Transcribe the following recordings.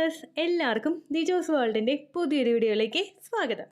Viewers, എല്ലാവർക്കും ദിജോസ് വേൾഡിൻ്റെ പുതിയൊരു വീഡിയോയിലേക്ക് സ്വാഗതം.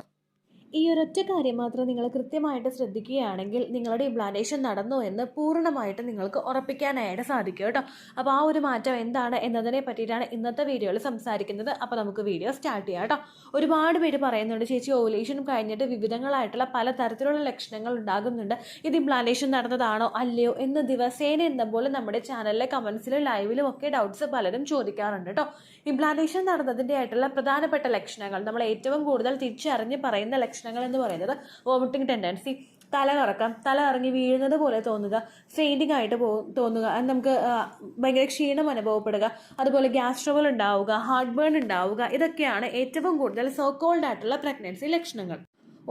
ഈ ഒരൊറ്റ കാര്യം മാത്രം നിങ്ങൾ കൃത്യമായിട്ട് ശ്രദ്ധിക്കുകയാണെങ്കിൽ നിങ്ങളുടെ ഇംപ്ലാന്റേഷൻ നടന്നു എന്ന് പൂർണ്ണമായിട്ട് നിങ്ങൾക്ക് ഉറപ്പിക്കാനായിട്ട് സാധിക്കും കേട്ടോ. അപ്പോൾ ആ ഒരു മാറ്റം എന്താണ് എന്നതിനെ പറ്റിയിട്ടാണ് ഇന്നത്തെ വീഡിയോയിൽ സംസാരിക്കുന്നത്. അപ്പോൾ നമുക്ക് വീഡിയോ സ്റ്റാർട്ട് ചെയ്യാം കേട്ടോ. ഒരുപാട് പേര് പറയുന്നുണ്ട്, ചേച്ചി ഓവുലേഷൻ കഴിഞ്ഞിട്ട് വിവിധങ്ങളായിട്ടുള്ള പലതരത്തിലുള്ള ലക്ഷണങ്ങൾ ഉണ്ടാകുന്നുണ്ട്, ഇത് ഇംപ്ലാന്റേഷൻ നടന്നതാണോ അല്ലയോ എന്ന് ദിവസേന എന്നപോലെ നമ്മുടെ ചാനലിലെ കമൻസിലും ലൈവിലും ഒക്കെ ഡൗട്ട്സ് പലരും ചോദിക്കാറുണ്ട് കേട്ടോ. ഇംപ്ലാന്റേഷൻ നടന്നതിൻ്റെ ആയിട്ടുള്ള പ്രധാനപ്പെട്ട ലക്ഷണങ്ങൾ, നമ്മൾ ഏറ്റവും കൂടുതൽ തിരിച്ചറിഞ്ഞ് പറയുന്ന ലക്ഷണങ്ങൾ എന്ന് പറയുന്നത് വോമിറ്റിംഗ് ടെൻഡൻസി, തലകറക്കം, തല ഇറങ്ങി വീഴുന്നത് പോലെ തോന്നുക, ഫെയിൻറ്റിംഗ് ആയിട്ട് തോന്നുക, നമുക്ക് ഭയങ്കര ക്ഷീണം അനുഭവപ്പെടുക, അതുപോലെ ഗ്യാസ് ട്രബിൾ ഉണ്ടാവുക, ഹാർട്ട് ബേൺ ഉണ്ടാവുക, ഇതൊക്കെയാണ് ഏറ്റവും കൂടുതൽ സോ കോൾഡ് ആയിട്ടുള്ള പ്രഗ്നൻസി ലക്ഷണങ്ങൾ.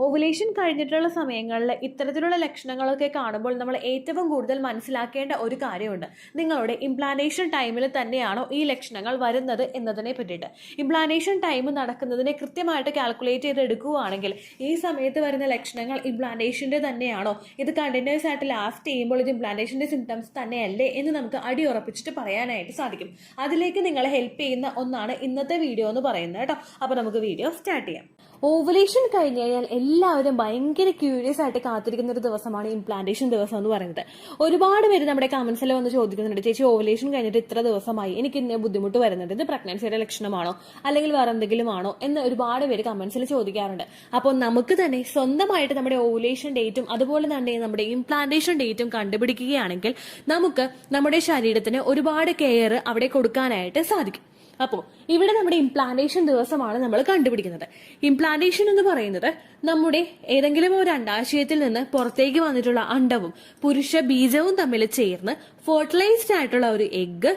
ഓവുലേഷൻ കഴിഞ്ഞിട്ടുള്ള സമയങ്ങളിൽ ഇത്തരത്തിലുള്ള ലക്ഷണങ്ങളൊക്കെ കാണുമ്പോൾ നമ്മൾ ഏറ്റവും കൂടുതൽ മനസ്സിലാക്കേണ്ട ഒരു കാര്യമുണ്ട്, നിങ്ങളുടെ ഇംപ്ലാന്റേഷൻ ടൈമിൽ തന്നെയാണോ ഈ ലക്ഷണങ്ങൾ വരുന്നത് എന്നതിനെ പറ്റിയിട്ട്. ഇംപ്ലാന്റേഷൻ ടൈം നടക്കുന്നതിനെ കൃത്യമായിട്ട് കാൽക്കുലേറ്റ് ചെയ്ത് എടുക്കുകയാണെങ്കിൽ ഈ സമയത്ത് വരുന്ന ലക്ഷണങ്ങൾ ഇംപ്ലാന്റേഷൻ്റെ തന്നെയാണോ, ഇത് കണ്ടിന്യൂസ് ആയിട്ട് ലാസ്റ്റ് ചെയ്യുമ്പോൾ ഇത് ഇംപ്ലാന്റേഷൻ്റെ സിംറ്റംസ് തന്നെയല്ലേ എന്ന് നമുക്ക് അടിയുറപ്പിച്ചിട്ട് പറയാനായിട്ട് സാധിക്കും. അതിലേക്ക് നിങ്ങളെ ഹെൽപ്പ് ചെയ്യുന്ന ഒന്നാണ് ഇന്നത്തെ വീഡിയോ എന്ന് പറയുന്നത് കേട്ടോ. അപ്പോൾ നമുക്ക് വീഡിയോ സ്റ്റാർട്ട് ചെയ്യാം. ഓവുലേഷൻ കഴിഞ്ഞ് കഴിഞ്ഞാൽ എല്ലാവരും ഭയങ്കര ക്യൂരിയസ് ആയിട്ട് കാത്തിരിക്കുന്ന ഒരു ദിവസമാണ് ഇംപ്ലാന്റേഷൻ ദിവസം എന്ന് പറയുന്നത്. ഒരുപാട് പേര് നമ്മുടെ കമന്റ്സിൽ വന്ന് ചോദിക്കുന്നുണ്ട്, ചേച്ചി ഓവുലേഷൻ കഴിഞ്ഞിട്ട് ഇത്ര ദിവസമായി, എനിക്ക് ഇന്ന ബുദ്ധിമുട്ട് വരുന്നുണ്ട്, ഇത് പ്രഗ്നൻസിയുടെ ലക്ഷണമാണോ അല്ലെങ്കിൽ വേറെ എന്തെങ്കിലും ആണോ എന്ന് ഒരുപാട് പേര് കമന്റ്സിൽ ചോദിക്കാറുണ്ട്. അപ്പോൾ നമുക്ക് തന്നെ സ്വന്തമായിട്ട് നമ്മുടെ ഓവുലേഷൻ ഡേറ്റും അതുപോലെ തന്നെ നമ്മുടെ ഇംപ്ലാന്റേഷൻ ഡേറ്റും കണ്ടുപിടിക്കുകയാണെങ്കിൽ നമുക്ക് നമ്മുടെ ശരീരത്തിന് ഒരുപാട് കെയർ അവിടെ കൊടുക്കാനായിട്ട് സാധിക്കും. അപ്പോൾ ഇവിടെ നമ്മുടെ ഇംപ്ലാന്റേഷൻ ദിവസമാണ് നമ്മൾ കണ്ടുപിടിക്കുന്നത്. ഇംപ്ലാന്റേഷൻ എന്ന് പറയുന്നത് നമ്മുടെ ഏതെങ്കിലും ഒരു അണ്ടാശയത്തിൽ നിന്ന് പുറത്തേക്ക് വന്നിട്ടുള്ള അണ്ഡവും പുരുഷ ബീജവും തമ്മിൽ ചേർന്ന് ഫെർട്ടിലൈസ്ഡ് ആയിട്ടുള്ള ഒരു എഗ്ഗ്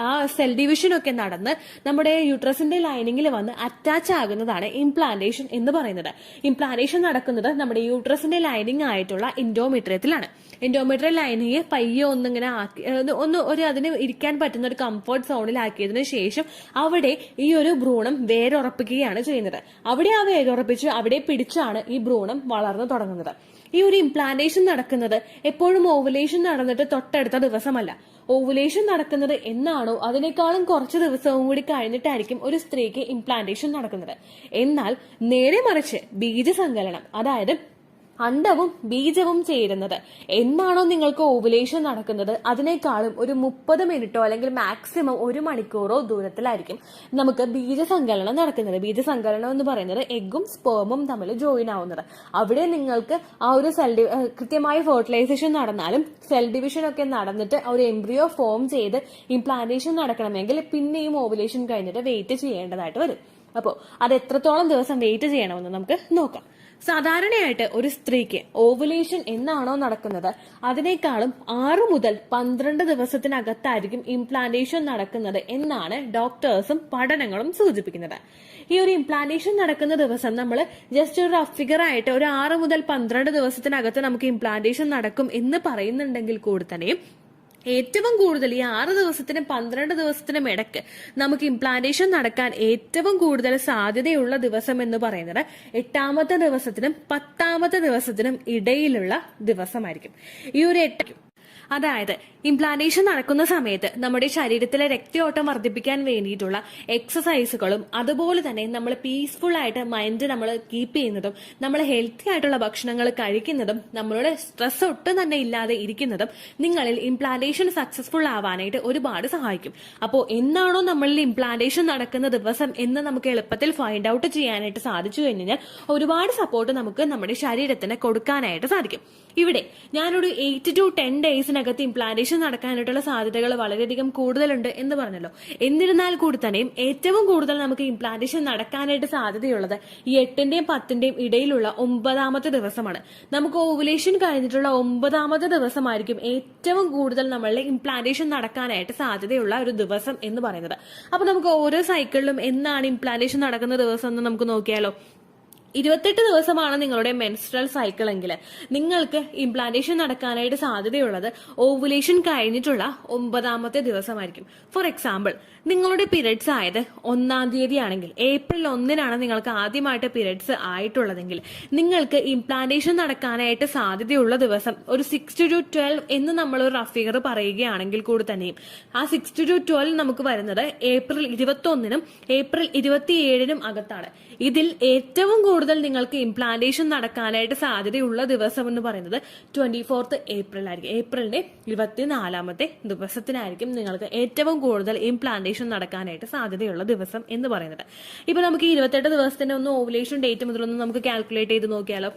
ആ സെൽ ഡിവിഷൻ ഒക്കെ നടന്ന് നമ്മുടെ യൂട്രസിന്റെ ലൈനിങ്ങിൽ വന്ന് അറ്റാച്ച് ആകുന്നതാണ് ഇംപ്ലാന്റേഷൻ എന്ന് പറയുന്നത്. ഇംപ്ലാന്റേഷൻ നടക്കുന്നത് നമ്മുടെ യൂട്രസിന്റെ ലൈനിങ് ആയിട്ടുള്ള എൻഡോമെട്രിയത്തിലാണ്. എൻഡോമെട്രിയൽ ലൈനിങ് പയ്യെ ഒന്നിങ്ങനെ ആക്കി അതിന് ഇരിക്കാൻ പറ്റുന്ന ഒരു കംഫർട്ട് സോണിലാക്കിയതിനു ശേഷം അവിടെ ഈ ഒരു ഭ്രൂണം വേരുറപ്പിക്കുകയാണ് ചെയ്യുന്നത്. അവിടെ ആ വേരുറപ്പിച്ച് അവിടെ പിടിച്ചാണ് ഈ ഭ്രൂണം വളർന്നു തുടങ്ങുന്നത്. ഈ ഒരു ഇംപ്ലാന്റേഷൻ നടക്കുന്നത് എപ്പോഴും ഓവുലേഷൻ നടന്നിട്ട് തൊട്ടടുത്ത ദിവസമല്ല. ഓവുലേഷൻ നടക്കുന്നത് എന്നാണോ അതിനേക്കാളും കുറച്ച് ദിവസവും കൂടി കഴിഞ്ഞിട്ടായിരിക്കും ഒരു സ്ത്രീക്ക് ഇംപ്ലാന്റേഷൻ നടക്കുന്നത്. എന്നാൽ നേരെ മറിച്ച് ബീജസങ്കലനം, അതായത് അണ്ഡവും ബീജവും ചേരുന്നത് എന്നാണോ നിങ്ങൾക്ക് ഓവുലേഷൻ നടക്കുന്നത് അതിനേക്കാളും ഒരു 30 മിനിറ്റോ അല്ലെങ്കിൽ മാക്സിമം 1 മണിക്കൂറോ ദൂരത്തിലായിരിക്കും നമുക്ക് ബീജസങ്കലനം നടക്കുന്നത്. ബീജസങ്കലനം എന്ന് പറയുന്നത് എഗ്ഗും സ്പേമും തമ്മിൽ ജോയിൻ ആവുന്നത്. അവിടെ നിങ്ങൾക്ക് ആ ഒരു കൃത്യമായ ഫെർട്ടിലൈസേഷൻ നടന്നാലും സെൽ ഡിവിഷൻ ഒക്കെ നടന്നിട്ട് ആ ഒരു എംബ്രിയോ ഫോം ചെയ്ത് ഇംപ്ലാന്റേഷൻ നടക്കണമെങ്കിൽ പിന്നെയും ഓവുലേഷൻ കഴിഞ്ഞിട്ട് വെയിറ്റ് ചെയ്യേണ്ടതായിട്ട് വരും. അപ്പോൾ അത് എത്രത്തോളം ദിവസം വെയിറ്റ് ചെയ്യണമെന്ന് നമുക്ക് നോക്കാം. സാധാരണയായിട്ട് ഒരു സ്ത്രീക്ക് ഓവുലേഷൻ എന്നാണോ നടക്കുന്നത് അതിനേക്കാളും 6 മുതൽ 12 ദിവസത്തിനകത്തായിരിക്കും ഇംപ്ലാന്റേഷൻ നടക്കുന്നത് എന്നാണ് ഡോക്ടേഴ്സും പഠനങ്ങളും സൂചിപ്പിക്കുന്നത്. ഈ ഒരു ഇംപ്ലാന്റേഷൻ നടക്കുന്ന ദിവസം നമ്മൾ ജസ്റ്റ് ഒരു റഫ് ഫിഗർ ആയിട്ട് ഒരു 6 മുതൽ 12 ദിവസത്തിനകത്ത് നമുക്ക് ഇംപ്ലാന്റേഷൻ നടക്കും എന്ന് പറയുന്നുണ്ടെങ്കിൽ കൂടി തന്നെയും ഏറ്റവും കൂടുതൽ ഈ 6 ദിവസത്തിനും 12 ദിവസത്തിനും ഇടയ്ക്ക് നമുക്ക് ഇംപ്ലാന്റേഷൻ നടക്കാൻ ഏറ്റവും കൂടുതൽ സാധ്യതയുള്ള ദിവസം എന്ന് പറയുന്നത് 8ാമത്തെ ദിവസത്തിനും 10ാമത്തെ ദിവസത്തിനും ഇടയിലുള്ള ദിവസമായിരിക്കും. ഈ ഒരു അതായത് ഇംപ്ലാന്റേഷൻ നടക്കുന്ന സമയത്ത് നമ്മുടെ ശരീരത്തിലെ രക്തയോട്ടം വർദ്ധിപ്പിക്കാൻ വേണ്ടിയിട്ടുള്ള എക്സസൈസുകളും അതുപോലെ തന്നെ നമ്മൾ പീസ്ഫുൾ ആയിട്ട് മൈൻഡ് നമ്മൾ കീപ്പ് ചെയ്യുന്നതും നമ്മൾ ഹെൽത്തി ആയിട്ടുള്ള ഭക്ഷണങ്ങൾ കഴിക്കുന്നതും നമ്മളുടെ സ്ട്രെസ് ഒട്ടും തന്നെ ഇല്ലാതെ ഇരിക്കുന്നതും നിങ്ങളിൽ ഇംപ്ലാന്റേഷൻ സക്സസ്ഫുൾ ആവാനായിട്ട് ഒരുപാട് സഹായിക്കും. അപ്പോൾ എന്നാണോ നമ്മളിൽ ഇംപ്ലാന്റേഷൻ നടക്കുന്ന ദിവസം എന്ന് നമുക്ക് എളുപ്പത്തിൽ ഫൈൻഡ് ഔട്ട് ചെയ്യാനായിട്ട് സാധിച്ചു കഴിഞ്ഞാൽ ഒരുപാട് സപ്പോർട്ട് നമുക്ക് നമ്മുടെ ശരീരത്തിന് കൊടുക്കാനായിട്ട് സാധിക്കും. ഇവിടെ ഞാനൊരു 8 to 10 ഡേയ്സിനകത്ത് ഇംപ്ലാന്റേഷൻ നടക്കാനായിട്ടുള്ള സാധ്യതകൾ വളരെയധികം കൂടുതലുണ്ട് എന്ന് പറഞ്ഞല്ലോ. എന്നിരുന്നാൽ കൂടി തന്നെയും ഏറ്റവും കൂടുതൽ നമുക്ക് ഇംപ്ലാന്റേഷൻ നടക്കാനായിട്ട് സാധ്യതയുള്ളത് ഈ 8ന്റെയും 10ന്റെയും ഇടയിലുള്ള 9ാമത്തെ ദിവസമാണ്. നമുക്ക് ഓവുലേഷൻ കഴിഞ്ഞിട്ടുള്ള 9ാമത്തെ ദിവസമായിരിക്കും ഏറ്റവും കൂടുതൽ നമ്മളുടെ ഇംപ്ലാന്റേഷൻ നടക്കാനായിട്ട് സാധ്യതയുള്ള ഒരു ദിവസം എന്ന് പറയുന്നത്. അപ്പൊ നമുക്ക് ഓരോ സൈക്കിളിലും എന്നാണ് ഇംപ്ലാന്റേഷൻ നടക്കുന്ന ദിവസം എന്ന് നമുക്ക് നോക്കിയാലോ. 28 ദിവസമാണ് നിങ്ങളുടെ മെൻസ്ട്രൽ സൈക്കിൾ എങ്കിൽ നിങ്ങൾക്ക് ഇംപ്ലാന്റേഷൻ നടക്കാനായിട്ട് സാധ്യതയുള്ളത് ഓവുലേഷൻ കഴിഞ്ഞിട്ടുള്ള 9ാമത്തെ ദിവസമായിരിക്കും. ഫോർ എക്സാമ്പിൾ, നിങ്ങളുടെ പീരിയഡ്സ് ആയത് 1-ാം തീയതി ആണെങ്കിൽ ഏപ്രിൽ 1-നാണ് നിങ്ങൾക്ക് ആദ്യമായിട്ട് പീരിയഡ്സ് ആയിട്ടുള്ളതെങ്കിൽ നിങ്ങൾക്ക് ഇംപ്ലാന്റേഷൻ നടക്കാനായിട്ട് സാധ്യതയുള്ള ദിവസം ഒരു 6 to 12 എന്ന് നമ്മൾ ഒരു റഫ് ഫിഗർ പറയുകയാണെങ്കിൽ കൂടി തന്നെയും ആ 6 to 12 നമുക്ക് വരുന്നത് ഏപ്രിൽ 21-നും ഏപ്രിൽ 27-നും അകത്താണ്. ഇതിൽ ഏറ്റവും കൂടുതൽ നിങ്ങൾക്ക് ഇംപ്ലാന്റേഷൻ നടക്കാനായിട്ട് സാധ്യതയുള്ള ദിവസം എന്ന് പറയുന്നത് 24th ഏപ്രിൽ ആയിരിക്കും. ഏപ്രിലിന്റെ 24ാമത്തെ ദിവസത്തിനായിരിക്കും നിങ്ങൾക്ക് ഏറ്റവും കൂടുതൽ ഇംപ്ലാന്റേഷൻ നടക്കാനായിട്ട് സാധ്യതയുള്ള ദിവസം എന്ന് പറയുന്നത്. ഇപ്പൊ നമുക്ക് 28 ദിവസത്തിന്റെ ഒന്ന് ഓവുലേഷൻ ഡേറ്റ് മുതലൊന്ന് നമുക്ക് കാൽക്കുലേറ്റ് ചെയ്ത് നോക്കിയാലോ.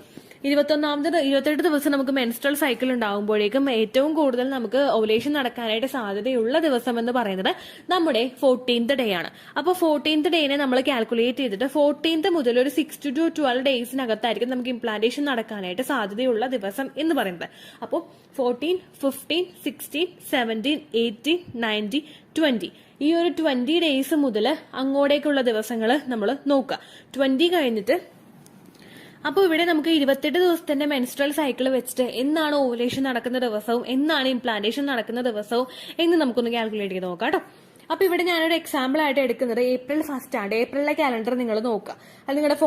28 ദിവസം നമുക്ക് മെൻസ്ട്രൽ സൈക്കിൾ ഉണ്ടാകുമ്പോഴേക്കും ഏറ്റവും കൂടുതൽ നമുക്ക് ഓവുലേഷൻ നടക്കാനായിട്ട് സാധ്യതയുള്ള ദിവസം എന്ന് പറയുന്നത് നമ്മുടെ 14th ഡേ ആണ്. അപ്പൊ 14th ഡേനെ നമ്മൾ കാൽക്കുലേറ്റ് ചെയ്തിട്ട് 14th മുതൽ ഒരു 6 to 12 ഡേയ്സിനകത്തായിരിക്കും നമുക്ക് ഇംപ്ലാന്റേഷൻ നടക്കാനായിട്ട് സാധ്യതയുള്ള ദിവസം എന്ന് പറയുന്നത്. അപ്പോൾ 14, 15, 16, 17, 18, 19, 20 ഈ ഒരു 20 ഡേയ്സ് മുതൽ അങ്ങോട്ടേക്കുള്ള ദിവസങ്ങൾ നമ്മൾ നോക്കുക. 20 കഴിഞ്ഞിട്ട് അപ്പോൾ ഇവിടെ നമുക്ക് 28 ദിവസത്തിന്റെ മെൻസ്ട്രൽ സൈക്കിൾ വെച്ചിട്ട് എന്നാണ് ഓവുലേഷൻ നടക്കുന്ന ദിവസവും എന്നാണ് ഇംപ്ലാന്റേഷൻ നടക്കുന്ന ദിവസവും എന്ന് നമുക്കൊന്ന് കാൽക്കുലേറ്റ് ചെയ്ത് നോക്കാം കേട്ടോ. അപ്പൊ ഇവിടെ ഞാനൊരു എക്സാമ്പിൾ ആയിട്ട് എടുക്കുന്നത് ഏപ്രിൽ 1 ആണ്. ഏപ്രിലിലെ കാലണ്ടർ നിങ്ങൾ നോക്കുക, അത് നിങ്ങളുടെ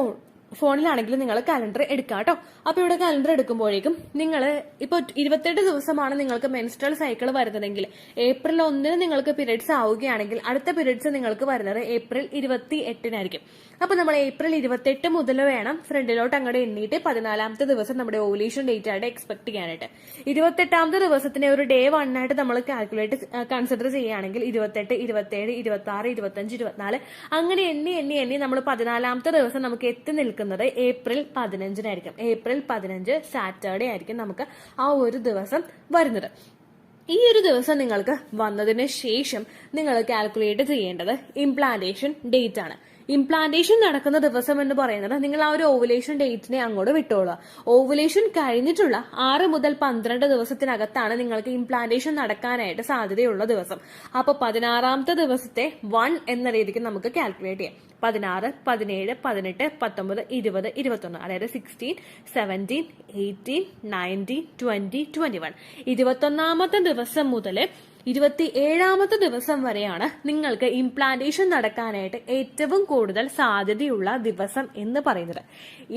ഫോണിലാണെങ്കിലും നിങ്ങൾ കാലണ്ടർ എടുക്കുക കേട്ടോ. അപ്പൊ ഇവിടെ കാലണ്ടർ എടുക്കുമ്പോഴേക്കും നിങ്ങൾ ഇപ്പൊ 28 ദിവസമാണ് നിങ്ങൾക്ക് മെൻസ്ട്രൽ സൈക്കിൾ വരുന്നതെങ്കിൽ ഏപ്രിൽ 1-ന് നിങ്ങൾക്ക് പീരിയഡ്സ് ആവുകയാണെങ്കിൽ അടുത്ത പീരിയഡ്സ് നിങ്ങൾക്ക് വരുന്നത് ഏപ്രിൽ 28-നായിരിക്കും. അപ്പൊ നമ്മൾ ഏപ്രിൽ 28 മുതൽ വേണം ഫ്രണ്ടിലോട്ട് അങ്ങോട്ട് എണ്ണീട്ട് 14ാമത്തെ ദിവസം നമ്മുടെ ഓവുലേഷൻ ഡേറ്റ് ആയിട്ട് എക്സ്പെക്ട് ചെയ്യാനായിട്ട്. 28ാമത്തെ ദിവസത്തിനെ ഒരു ഡേ 1 ആയിട്ട് നമ്മൾ കൺസിഡർ ചെയ്യുകയാണെങ്കിൽ 28, 27, 26, 25, 24 അങ്ങനെ എണ്ണി നമ്മൾ 14ാമത്തെ ദിവസം നമുക്ക് എത്തി നിൽക്കുന്നത് ഏപ്രിൽ 15-നായിരിക്കും. ഏപ്രിൽ 15 സാറ്റർഡേ ആയിരിക്കും നമുക്ക് ആ ഒരു ദിവസം വരുന്നത്. ഈ ഒരു ദിവസം നിങ്ങൾക്ക് വന്നതിന് ശേഷം നിങ്ങൾ കാൽക്കുലേറ്റ് ചെയ്യേണ്ടത് ഇംപ്ലാന്റേഷൻ ഡേറ്റ് ആണ്. ഇംപ്ലാന്റേഷൻ നടക്കുന്ന ദിവസം എന്ന് പറയുന്നത് നിങ്ങൾ ആ ഒരു ഓവുലേഷൻ ഡേറ്റിനെ അങ്ങോട്ട് വിട്ടോളുക. ഓവുലേഷൻ കഴിഞ്ഞിട്ടുള്ള 6 മുതൽ 12 ദിവസത്തിനകത്താണ് നിങ്ങൾക്ക് ഇംപ്ലാന്റേഷൻ നടക്കാനായിട്ട് സാധ്യതയുള്ള ദിവസം. അപ്പൊ 16ാമത്തെ ദിവസത്തെ 1 എന്ന രീതിക്ക് നമുക്ക് കാൽക്കുലേറ്റ് ചെയ്യാം. 16, 17, 18, 19, 20, 21 അതായത് 16, 17, 18, 19, 20, 21. 21ാമത്തെ ദിവസം മുതൽ 27ാമത്തെ ദിവസം വരെയാണ് നിങ്ങൾക്ക് ഇംപ്ലാന്റേഷൻ നടക്കാനായിട്ട് ഏറ്റവും കൂടുതൽ സാധ്യതയുള്ള ദിവസം എന്ന് പറയുന്നത്.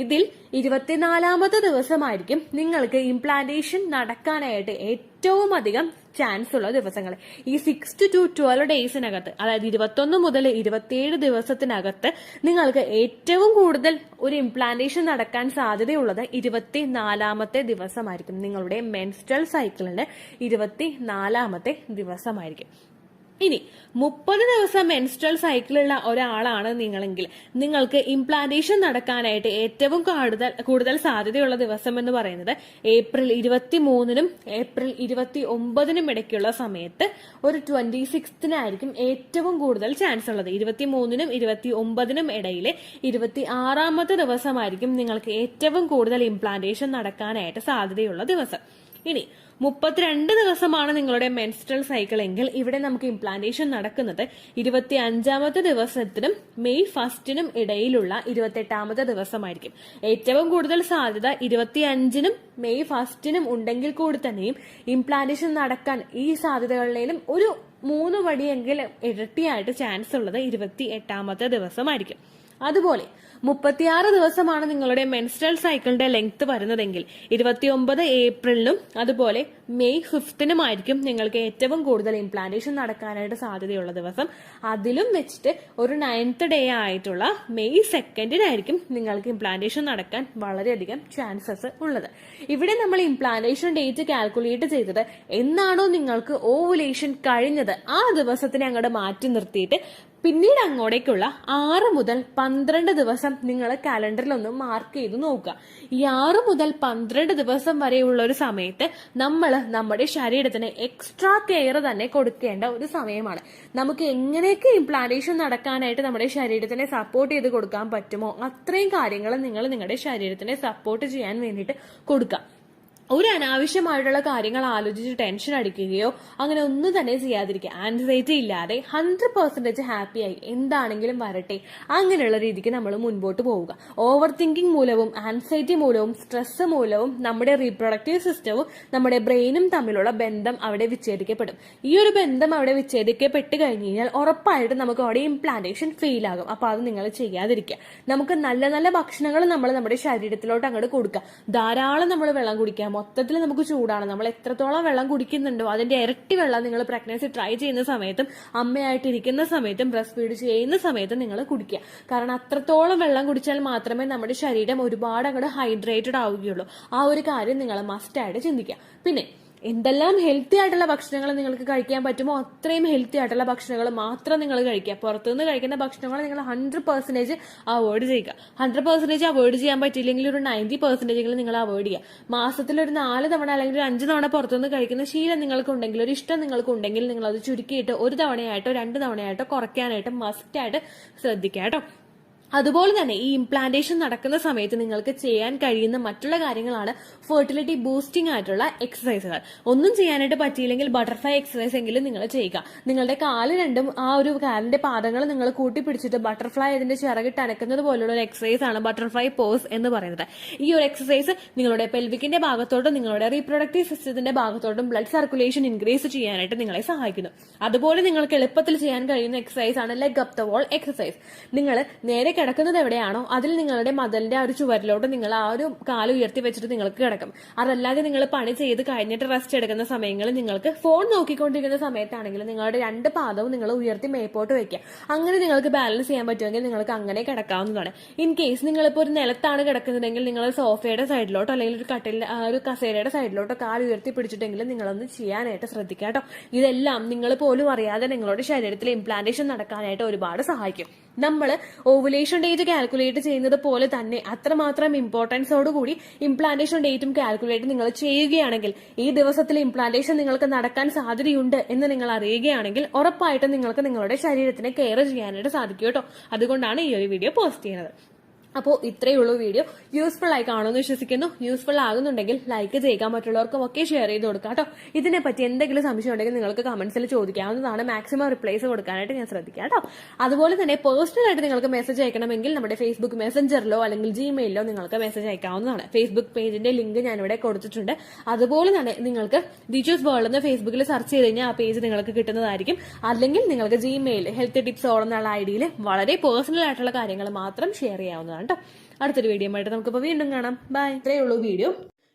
ഇതിൽ 24ാമത്തെ ദിവസമായിരിക്കും നിങ്ങൾക്ക് ഇംപ്ലാന്റേഷൻ നടക്കാനായിട്ട് ഏറ്റവും അധികം ചാൻസ് ഉള്ള ദിവസങ്ങൾ. ഈ 6 to 12 ഡേയ്സിനകത്ത് അതായത് 21 മുതൽ 27 ദിവസത്തിനകത്ത് നിങ്ങൾക്ക് ഏറ്റവും കൂടുതൽ ഒരു ഇംപ്ലാന്റേഷൻ നടക്കാൻ സാധ്യതയുള്ളത് 24ാമത്തെ ദിവസമായിരിക്കും. നിങ്ങളുടെ മെൻസ്ട്രൽ സൈക്കിളിന്റെ 24ാമത്തെ ദിവസമായിരിക്കും. ഇനി 30 ദിവസം മെൻസ്ട്രൽ സൈക്കിളുള്ള ഒരാളാണ് നിങ്ങളെങ്കിൽ നിങ്ങൾക്ക് ഇംപ്ലാന്റേഷൻ നടക്കാനായിട്ട് ഏറ്റവും കൂടുതൽ സാധ്യതയുള്ള ദിവസം എന്ന് പറയുന്നത് ഏപ്രിൽ 23-നും ഏപ്രിൽ 29-നും ഇടയ്ക്കുള്ള സമയത്ത് ഒരു 26-നായിരിക്കും ഏറ്റവും കൂടുതൽ ചാൻസ് ഉള്ളത്. 23-നും 29-നും ഇടയിലെ 26ാമത്തെ ദിവസമായിരിക്കും നിങ്ങൾക്ക് ഏറ്റവും കൂടുതൽ ഇംപ്ലാന്റേഷൻ നടക്കാനായിട്ട് സാധ്യതയുള്ള ദിവസം. ഇനി 32 ദിവസമാണ് നിങ്ങളുടെ മെൻസ്ട്രൽ സൈക്കിൾ എങ്കിൽ ഇവിടെ നമുക്ക് ഇംപ്ലാന്റേഷൻ നടക്കുന്നത് 25ാമത്തെ ദിവസത്തിനും മെയ് 1-നും ഇടയിലുള്ള 28ാമത്തെ ദിവസമായിരിക്കും. ഏറ്റവും കൂടുതൽ സാധ്യത 25-നും മെയ് 1-നും ഉണ്ടെങ്കിൽ കൂടി തന്നെയും ഇംപ്ലാന്റേഷൻ നടക്കാൻ ഈ സാധ്യതകളിലും ഒരു 3 പടിയെങ്കിലും ഇരട്ടിയായിട്ട് ചാൻസ് ഉള്ളത് 28ാമത്തെ ദിവസമായിരിക്കും. അതുപോലെ 36 ദിവസമാണ് നിങ്ങളുടെ മെൻസ്ട്രൽ സൈക്കിളിന്റെ ലെങ്ത് വരുന്നതെങ്കിൽ 29 ഏപ്രിലിനും അതുപോലെ മെയ് 5-നുമായിരിക്കും നിങ്ങൾക്ക് ഏറ്റവും കൂടുതൽ ഇംപ്ലാന്റേഷൻ നടക്കാനായിട്ട് സാധ്യതയുള്ള ദിവസം. അതിലും വെച്ചിട്ട് ഒരു 9th ഡേ ആയിട്ടുള്ള മെയ് 2-നായിരിക്കും നിങ്ങൾക്ക് ഇംപ്ലാന്റേഷൻ നടക്കാൻ വളരെയധികം ചാൻസസ് ഉള്ളത്. ഇവിടെ നമ്മൾ ഇംപ്ലാന്റേഷൻ ഡേറ്റ് കാൽക്കുലേറ്റ് ചെയ്തത് എന്നാണോ നിങ്ങൾക്ക് ഓവുലേഷൻ കഴിഞ്ഞത് ആ ദിവസത്തിനെ അങ്ങോട്ട് മാറ്റി നിർത്തിയിട്ട് പിന്നീട് അങ്ങോട്ടേക്കുള്ള 6 മുതൽ 12 ദിവസം നിങ്ങൾ കാലണ്ടറിൽ ഒന്ന് മാർക്ക് ചെയ്ത് നോക്കുക. ഈ 6 മുതൽ 12 ദിവസം വരെയുള്ള ഒരു സമയത്ത് നമ്മൾ നമ്മുടെ ശരീരത്തിന് എക്സ്ട്രാ കെയർ തന്നെ കൊടുക്കേണ്ട ഒരു സമയമാണ്. നമുക്ക് എങ്ങനെയൊക്കെ ഇംപ്ലാന്റേഷൻ നടക്കാനായിട്ട് നമ്മുടെ ശരീരത്തിനെ സപ്പോർട്ട് ചെയ്ത് കൊടുക്കാൻ പറ്റുമോ അത്രയും കാര്യങ്ങൾ നിങ്ങൾ നിങ്ങളുടെ ശരീരത്തിനെ സപ്പോർട്ട് ചെയ്യാൻ വേണ്ടിയിട്ട് കൊടുക്കുക. ഒരു അനാവശ്യമായിട്ടുള്ള കാര്യങ്ങൾ ആലോചിച്ച് ടെൻഷൻ അടിക്കുകയോ അങ്ങനെ ഒന്നും തന്നെ ചെയ്യാതിരിക്കുക. ആൻസൈറ്റി ഇല്ലാതെ 100% ഹാപ്പിയായി എന്താണെങ്കിലും വരട്ടെ അങ്ങനെയുള്ള രീതിക്ക് നമ്മൾ മുൻപോട്ട് പോവുക. ഓവർ തിങ്കിങ് മൂലവും ആൻസൈറ്റി മൂലവും സ്ട്രെസ് മൂലവും നമ്മുടെ റീപ്രൊഡക്റ്റീവ് സിസ്റ്റവും നമ്മുടെ ബ്രെയിനും തമ്മിലുള്ള ബന്ധം അവിടെ വിച്ഛേദിക്കപ്പെടും. ഈ ഒരു ബന്ധം അവിടെ വിച്ഛേദിക്കപ്പെട്ട് കഴിഞ്ഞ് കഴിഞ്ഞാൽ ഉറപ്പായിട്ടും നമുക്ക് അവിടെ ഇംപ്ലാന്റേഷൻ ഫെയിൽ ആകും. അപ്പൊ അത് നിങ്ങൾ ചെയ്യാതിരിക്കുക. നമുക്ക് നല്ല നല്ല ഭക്ഷണങ്ങൾ നമ്മൾ നമ്മുടെ ശരീരത്തിലോട്ട് അങ്ങോട്ട് കൊടുക്കുക. ധാരാളം നമ്മൾ വെള്ളം കുടിക്കുക. മൊത്തത്തിൽ നമുക്ക് ചൂടാണ്. നമ്മൾ എത്രത്തോളം വെള്ളം കുടിക്കുന്നുണ്ടോ അതിന്റെ ഇരട്ടി വെള്ളം നിങ്ങൾ പ്രഗ്നൻസി ട്രൈ ചെയ്യുന്ന സമയത്തും അമ്മയായിട്ടിരിക്കുന്ന സമയത്തും ബ്രസ്റ്റ് ഫീഡ് ചെയ്യുന്ന സമയത്തും നിങ്ങൾ കുടിക്കുക. കാരണം അത്രത്തോളം വെള്ളം കുടിച്ചാൽ മാത്രമേ നമ്മുടെ ശരീരം ഒരുപാട് അങ്ങോട്ട് ഹൈഡ്രേറ്റഡ് ആവുകയുള്ളൂ. ആ ഒരു കാര്യം നിങ്ങൾ മസ്റ്റായിട്ട് ചിന്തിക്കുക. പിന്നെ എന്തെല്ലാം ഹെൽത്തി ആയിട്ടുള്ള ഭക്ഷണങ്ങൾ നിങ്ങൾക്ക് കഴിക്കാൻ പറ്റുമോ അത്രയും ഹെൽത്തി ആയിട്ടുള്ള ഭക്ഷണങ്ങൾ മാത്രം നിങ്ങൾ കഴിക്കുക. പുറത്തുനിന്ന് കഴിക്കുന്ന ഭക്ഷണങ്ങൾ നിങ്ങൾ 100% അവോയ്ഡ് ചെയ്യുക. 100% അവോയ്ഡ് ചെയ്യാൻ പറ്റിയില്ലെങ്കിൽ ഒരു 90% നിങ്ങൾ അവോയ്ഡ് ചെയ്യുക. മാസത്തിൽ ഒരു 4 തവണ അല്ലെങ്കിൽ ഒരു 5 തവണ പുറത്തുനിന്ന് കഴിക്കുന്ന ശീലം നിങ്ങൾക്കുണ്ടെങ്കിൽ, ഒരു ഇഷ്ടം നിങ്ങൾക്കുണ്ടെങ്കിൽ നിങ്ങൾ അത് ചുരുക്കിയിട്ട് 1 തവണയായിട്ടോ 2 തവണയായിട്ടോ കുറയ്ക്കാനായിട്ട് മസ്റ്റായിട്ട് ശ്രദ്ധിക്കുക കേട്ടോ. അതുപോലെ തന്നെ ഈ ഇംപ്ലാന്റേഷൻ നടക്കുന്ന സമയത്ത് നിങ്ങൾക്ക് ചെയ്യാൻ കഴിയുന്ന മറ്റുള്ള കാര്യങ്ങളാണ് ഫെർട്ടിലിറ്റി ബൂസ്റ്റിംഗ് ആയിട്ടുള്ള എക്സസൈസുകൾ. ഒന്നും ചെയ്യാനായിട്ട് പറ്റിയില്ലെങ്കിൽ ബട്ടർഫ്ലൈ എക്സസൈസ് എങ്കിലും നിങ്ങൾ ചെയ്യുക. നിങ്ങളുടെ കാല് രണ്ടും ആ ഒരു കാലിന്റെ പാദങ്ങൾ നിങ്ങൾ കൂട്ടിപ്പിടിച്ചിട്ട് ബട്ടർഫ്ലൈ അതിന്റെ ചിറകിട്ട് അനക്കുന്നത് പോലുള്ള ഒരു എക്സസൈസ് ആണ് ബട്ടർഫ്ലൈ പോസ് എന്ന് പറയുന്നത്. ഈ ഒരു എക്സസൈസ് നിങ്ങളുടെ പെൽവിക്കിന്റെ ഭാഗത്തോട്ടും നിങ്ങളുടെ റീപ്രൊഡക്റ്റീവ് സിസ്റ്റത്തിന്റെ ഭാഗത്തോട്ടും ബ്ലഡ് സർക്കുലേഷൻ ഇൻക്രീസ് ചെയ്യാനായിട്ട് നിങ്ങളെ സഹായിക്കുന്നു. അതുപോലെ നിങ്ങൾക്ക് എളുപ്പത്തിൽ ചെയ്യാൻ കഴിയുന്ന എക്സസൈസ് ആണ് leg up the wall exercise. നിങ്ങൾ നേരെ കിടക്കുന്നത് എവിടെയാണോ അതിൽ നിങ്ങളുടെ മതിലിന്റെ ആ ഒരു ചുവരിലോട്ട് നിങ്ങൾ ആ ഒരു കാല് ഉയർത്തി വെച്ചിട്ട് നിങ്ങൾക്ക് കിടക്കും. അതല്ലാതെ നിങ്ങൾ പണി ചെയ്ത് കഴിഞ്ഞിട്ട് റെസ്റ്റ് എടുക്കുന്ന സമയങ്ങളിൽ നിങ്ങൾക്ക് ഫോൺ നോക്കിക്കൊണ്ടിരിക്കുന്ന സമയത്താണെങ്കിൽ നിങ്ങളുടെ 2 പാദവും നിങ്ങൾ ഉയർത്തി മേപ്പോട്ട് വെക്കുക. അങ്ങനെ നിങ്ങൾക്ക് ബാലൻസ് ചെയ്യാൻ പറ്റുമെങ്കിൽ നിങ്ങൾക്ക് അങ്ങനെ കിടക്കാവുന്നതാണ്. ഇൻ കേസ് നിങ്ങളിപ്പോൾ ഒരു നിലത്താണ് കിടക്കുന്നതെങ്കിൽ നിങ്ങൾ സോഫയുടെ സൈഡിലോട്ടോ അല്ലെങ്കിൽ ഒരു കസേരയുടെ സൈഡിലോട്ടോ കാല് ഉയർത്തി പിടിച്ചിട്ടെങ്കിലും നിങ്ങളൊന്ന് ചെയ്യാനായിട്ട് ശ്രദ്ധിക്കുക കേട്ടോ. ഇതെല്ലാം നിങ്ങൾ പോലും അറിയാതെ നിങ്ങളുടെ ശരീരത്തിൽ ഇംപ്ലാന്റേഷൻ നടക്കാനായിട്ട് ഒരുപാട് സഹായിക്കും. നമ്മൾ ഓവുലേഷൻ ഡേറ്റ് കാൽക്കുലേറ്റ് ചെയ്യുന്നത് പോലെ തന്നെ അത്രമാത്രം ഇമ്പോർട്ടൻസോടുകൂടി ഇംപ്ലാന്റേഷൻ ഡേറ്റും കാൽക്കുലേറ്റ് നിങ്ങൾ ചെയ്യുകയാണെങ്കിൽ, ഈ ദിവസത്തിൽ ഇംപ്ലാന്റേഷൻ നിങ്ങൾക്ക് നടക്കാൻ സാധ്യതയുണ്ട് എന്ന് നിങ്ങൾ അറിയുകയാണെങ്കിൽ ഉറപ്പായിട്ടും നിങ്ങൾക്ക് നിങ്ങളുടെ ശരീരത്തിനെ കെയർ ചെയ്യാനായിട്ട് സാധിക്കും കേട്ടോ. അതുകൊണ്ടാണ് ഈ ഒരു വീഡിയോ പോസ്റ്റ് ചെയ്യുന്നത്. അപ്പോൾ ഇത്രയേ ഉള്ളൂ വീഡിയോ. യൂസ്ഫുൾ ആയി കാണുമെന്ന് വിശ്വസിക്കുന്നു. യൂസ്ഫുൾ ആകുന്നുണ്ടെങ്കിൽ ലൈക്ക് ചെയ്യുക, മറ്റുള്ളവർക്കും ഒക്കെ ഷെയർ ചെയ്ത് കൊടുക്കുക കേട്ടോ. ഇതിനെപ്പറ്റി എന്തെങ്കിലും സംശയം ഉണ്ടെങ്കിൽ നിങ്ങൾക്ക് കമന്റ്സിൽ ചോദിക്കാവുന്നതാണ്. മാക്സിമം റിപ്ലൈസ് കൊടുക്കാനായിട്ട് ഞാൻ ശ്രദ്ധിക്കാം കേട്ടോ. അതുപോലെ തന്നെ പേഴ്സണൽ ആയിട്ട് നിങ്ങൾക്ക് മെസ്സേജ് അയക്കണമെങ്കിൽ നമ്മുടെ ഫേസ്ബുക്ക് മെസ്സഞ്ചറിലോ അല്ലെങ്കിൽ ജിമെയിലോ നിങ്ങൾക്ക് മെസ്സേജ് അയക്കാവുന്നതാണ്. ഫേസ്ബുക്ക് പേജിന്റെ ലിങ്ക് ഞാനിവിടെ കൊടുത്തിട്ടുണ്ട്. അതുപോലെ തന്നെ നിങ്ങൾക്ക് ദിജൂസ് വേൾഡ് എന്ന് ഫേസ്ബുക്കിൽ സെർച്ച് ചെയ്ത് കഴിഞ്ഞാൽ ആ പേജ് നിങ്ങൾക്ക് കിട്ടുന്നതായിരിക്കും. അല്ലെങ്കിൽ നിങ്ങൾക്ക് ജിമെയിൽ ഹെൽത്ത് ടിപ്സ് ഓൾ എന്നുള്ള ഐഡിയിൽ വളരെ പേഴ്സണൽ ആയിട്ടുള്ള കാര്യങ്ങൾ മാത്രം ഷെയർ ചെയ്യാവുന്നതാണ്. അടുത്തൊരു വീഡിയോ ആയിട്ട് നമുക്കിപ്പോൾ വീണ്ടും കാണാം. ബൈ. ഇത്രയേ ഉള്ളൂ വീഡിയോ.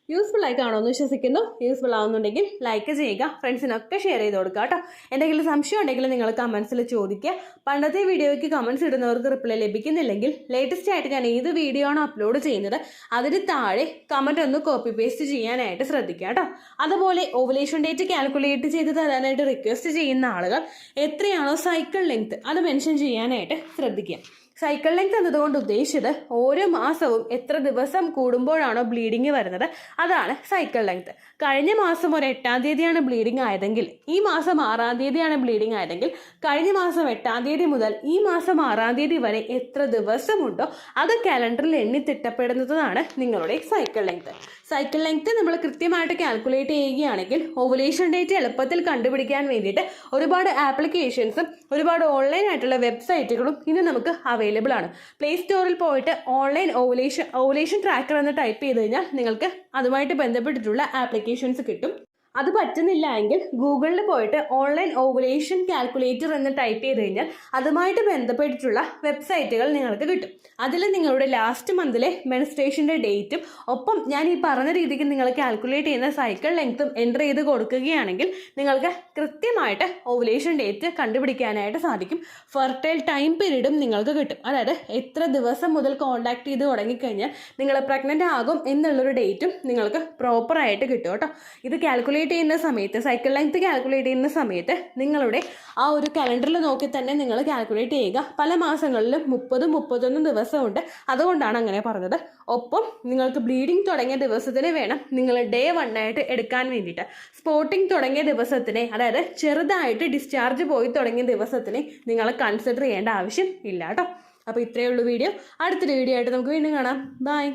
യൂസ്ഫുൾ ആയി കാണുമെന്ന് വിശ്വസിക്കുന്നു. യൂസ്ഫുൾ ആവുന്നുണ്ടെങ്കിൽ ലൈക്ക് ചെയ്യുക, ഫ്രണ്ട്സിനൊക്കെ ഷെയർ ചെയ്ത് കൊടുക്കുക കേട്ടോ. എന്തെങ്കിലും സംശയം ഉണ്ടെങ്കിൽ നിങ്ങൾ കമന്റ്സിൽ ചോദിക്കുക. പണ്ടത്തെ വീഡിയോയ്ക്ക് കമന്റ്സ് ഇടുന്നവർക്ക് റിപ്ലൈ ലഭിക്കുന്നില്ലെങ്കിൽ ലേറ്റസ്റ്റ് ആയിട്ട് ഞാൻ ഏത് വീഡിയോ ആണ് അപ്ലോഡ് ചെയ്യുന്നത് അതിന് താഴെ കമന്റ് ഒന്ന് കോപ്പി പേസ്റ്റ് ചെയ്യാനായിട്ട് ശ്രദ്ധിക്കുക കേട്ടോ. അതുപോലെ ഓവുലേഷൻ ഡേറ്റ് കാൽക്കുലേറ്റ് ചെയ്ത് തരാനായിട്ട് റിക്വസ്റ്റ് ചെയ്യുന്ന ആളുകൾ എത്രയാണോ സൈക്കിൾ ലെങ്ത് അത് മെൻഷൻ ചെയ്യാനായിട്ട് ശ്രദ്ധിക്കുക. സൈക്കിൾ ലെങ്ത് എന്നതുകൊണ്ട് ഉദ്ദേശിച്ചത് ഓരോ മാസവും എത്ര ദിവസം കൂടുമ്പോഴാണോ ബ്ലീഡിങ് വരുന്നത് അതാണ് സൈക്കിൾ ലെങ്ത്. കഴിഞ്ഞ മാസം ഒരു 8-ാം തീയതിയാണ് ബ്ലീഡിങ് ആയതെങ്കിൽ ഈ മാസം 6-ാം തീയതിയാണ് ബ്ലീഡിങ് ആയതെങ്കിൽ കഴിഞ്ഞ മാസം 8-ാം തീയതി മുതൽ ഈ മാസം 6-ാം തീയതി വരെ എത്ര ദിവസമുണ്ടോ അത് കാലണ്ടറിൽ എണ്ണി തിട്ടപ്പെടുന്നതാണ് നിങ്ങളുടെ സൈക്കിൾ ലെങ്ത്. സൈക്കിൾ ലെങ്ത് നമ്മൾ കൃത്യമായിട്ട് കാൽക്കുലേറ്റ് ചെയ്യുകയാണെങ്കിൽ ഓവുലേഷൻ ഡേറ്റ് എളുപ്പത്തിൽ കണ്ടുപിടിക്കാൻ വേണ്ടിയിട്ട് ഒരുപാട് ആപ്ലിക്കേഷൻസും ഒരുപാട് ഓൺലൈൻ ആയിട്ടുള്ള വെബ്സൈറ്റുകളും ഇന്ന് നമുക്ക് അവൈലബിൾ ആണ്. പ്ലേ സ്റ്റോറിൽ പോയിട്ട് ഓൺലൈൻ ഓവുലേഷൻ ട്രാക്കർ എന്ന് ടൈപ്പ് ചെയ്ത് കഴിഞ്ഞാൽ നിങ്ങൾക്ക് അതുമായിട്ട് ബന്ധപ്പെട്ടിട്ടുള്ള ആപ്ലിക്കേഷൻസ് കിട്ടും. അത് പറ്റുന്നില്ല എങ്കിൽ ഗൂഗിളിൽ പോയിട്ട് ഓൺലൈൻ ഓവുലേഷൻ കാൽക്കുലേറ്റർ എന്ന് ടൈപ്പ് ചെയ്ത് കഴിഞ്ഞാൽ അതുമായിട്ട് ബന്ധപ്പെട്ടിട്ടുള്ള വെബ്സൈറ്റുകൾ നിങ്ങൾക്ക് കിട്ടും. അതിൽ നിങ്ങളുടെ ലാസ്റ്റ് മന്തിലെ മെൻസ്ട്രേഷൻ്റെ ഡേറ്റും ഒപ്പം ഞാൻ ഈ പറഞ്ഞ രീതിക്ക് നിങ്ങൾ കാൽക്കുലേറ്റ് ചെയ്യുന്ന സൈക്കിൾ ലെങ്ത്തും എൻ്റർ ചെയ്ത് കൊടുക്കുകയാണെങ്കിൽ നിങ്ങൾക്ക് കൃത്യമായിട്ട് ഓവുലേഷൻ ഡേറ്റ് കണ്ടുപിടിക്കാനായിട്ട് സാധിക്കും. ഫെർട്ടൈൽ ടൈം പീരീഡും നിങ്ങൾക്ക് കിട്ടും. അതായത് എത്ര ദിവസം മുതൽ കോൺടാക്ട് ചെയ്ത് തുടങ്ങിക്കഴിഞ്ഞാൽ നിങ്ങൾ പ്രഗ്നൻ്റ് ആകും എന്നുള്ളൊരു ഡേറ്റും നിങ്ങൾക്ക് പ്രോപ്പറായിട്ട് കിട്ടും കേട്ടോ. ഇത് കാൽക്കുലേറ്റ് ചെയ്യുന്ന സമയത്ത് സൈക്കിൾ ലെങ്ത് കാൽക്കുലേറ്റ് ചെയ്യുന്ന സമയത്ത് നിങ്ങളുടെ ആ ഒരു കലണ്ടറിൽ നോക്കി തന്നെ നിങ്ങൾ കാൽക്കുലേറ്റ് ചെയ്യുക. പല മാസങ്ങളിലും 30-31 ദിവസമുണ്ട്. അതുകൊണ്ടാണ് അങ്ങനെ പറഞ്ഞത്. ഒപ്പം നിങ്ങൾക്ക് ബ്ലീഡിങ് തുടങ്ങിയ ദിവസത്തിന് വേണം നിങ്ങൾ ഡേ 1 ആയിട്ട് എടുക്കാൻ വേണ്ടിയിട്ട്. സ്പോട്ടിങ് തുടങ്ങിയ ദിവസത്തിനെ, അതായത് ചെറുതായിട്ട് ഡിസ്ചാർജ് പോയി തുടങ്ങിയ ദിവസത്തിനെ നിങ്ങൾ കൺസിഡർ ചെയ്യേണ്ട ആവശ്യം ഇല്ല കേട്ടോ. അപ്പോൾ ഇത്രയേ ഉള്ളൂ വീഡിയോ. അടുത്തൊരു വീഡിയോ ആയിട്ട് നമുക്ക് വീണ്ടും കാണാം. ബൈ.